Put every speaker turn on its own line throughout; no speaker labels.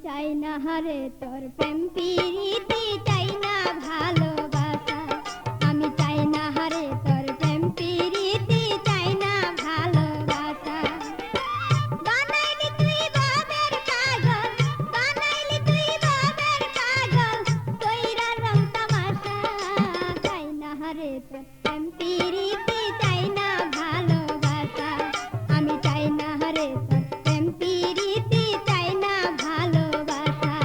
চাই না হারে তোর প্রেম প্রীতি, চাই না ভালোবাসা। আমি চাই না হারে তোর প্রেম প্রীতি, চাই না ভালোবাসা। বানাইলি তুই বাবের পাগল, বানাইলি তুই বাবের পাগল, কইরা রং তামাশা। চাই না হারে তোর প্রেম প্রীতি, চাই না ভালোবাসা। আমি চাই না হারে তোর প্রেম প্রীতি, চাই না ভালোবাসা।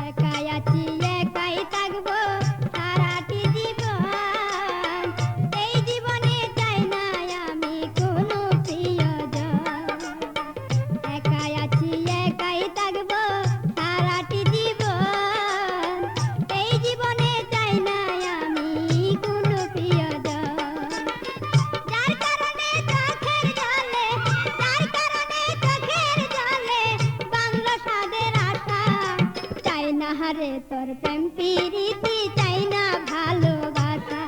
একাই আছি একাই থাকবো সারাটি জীবন, এই জীবনে চাই না আমি কোনো প্রিয়জন। একাই আছি একাই থাকবো সারাটি জীবন, এই জীবনে চাই না আমি কোনো প্রিয়জন। যার কারণে চোখের জলে, যার কারণে চোখের জলে বাংলো সাদের আশা। চাই না হারে তোর প্রেম প্রীতি, চাই না ভালোবাসা।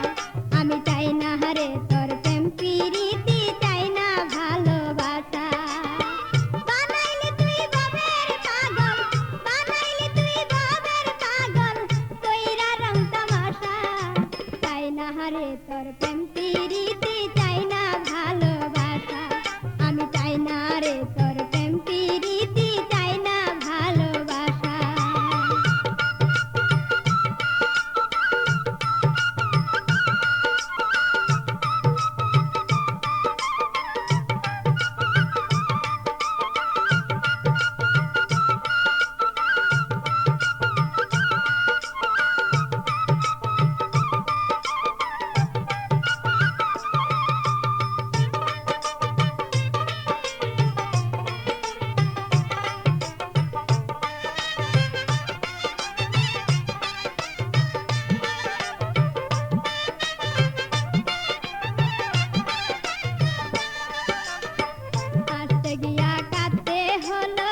আমি চাই না হারে তোর প্রেম প্রীতি, চাই না ভালোবাসা। বানাইলি তুই বাবের পাগল, বানাইলি তুই বাবের পাগল, কইরা রং তামাশা। চাই না হারে তোর প্রেম প্রীতি, চাই না ভালোবাসা। আমি চাই না রে তোর প্রেম প্রীতি, চাই না ভালোবাসা। হাসতে গিয়া কাঁদতে হলো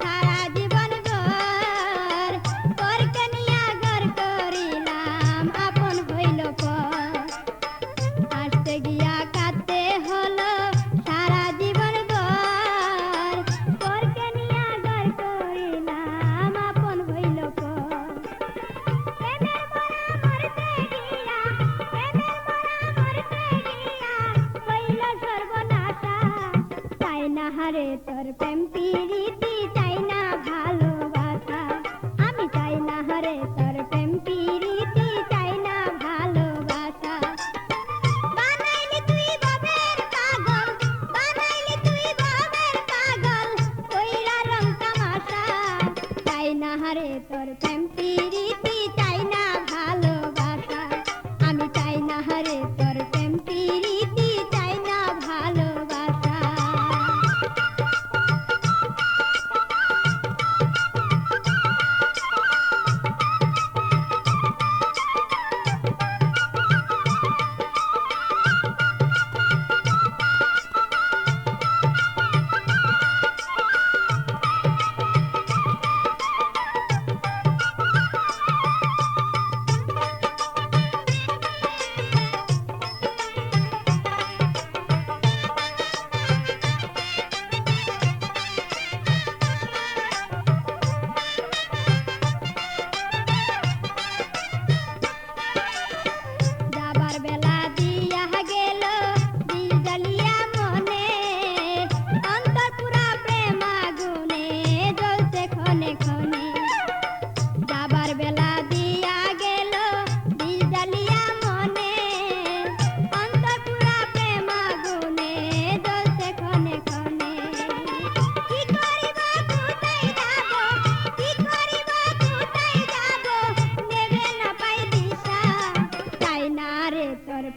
সারা জীবন ভর, পরকে নিয়া ঘর করিলাম আপন হইল পর। হাসতে গিয়া কাঁদতে হলো সারা জীবন ভর, পরকে নিয়া ঘর করিলাম আপন হইল পর। প্রেমের মরা মরতে গিয়া, প্রেমের মরা মরতে গিয়া হইল সর্বনাশা। চাই না হারে তোর প্রেম প্রীতি, চাই না ভালোবাসা। আমি চাই না হারে তোর প্রেম প্রীতি, চাই না ভালোবাসা। বানাইলি তুই বাবের পাগল, বানাইলি তুই বাবের পাগল, কইরা রং তামাশা। চাই না হারে তোর প্রেম প্রীতি, চাই না ভালোবাসা। আমি চাই না হারে তোর প্রেম প্রীতি, চাই না ভালোবাসা।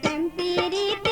প্রেম প্রীতি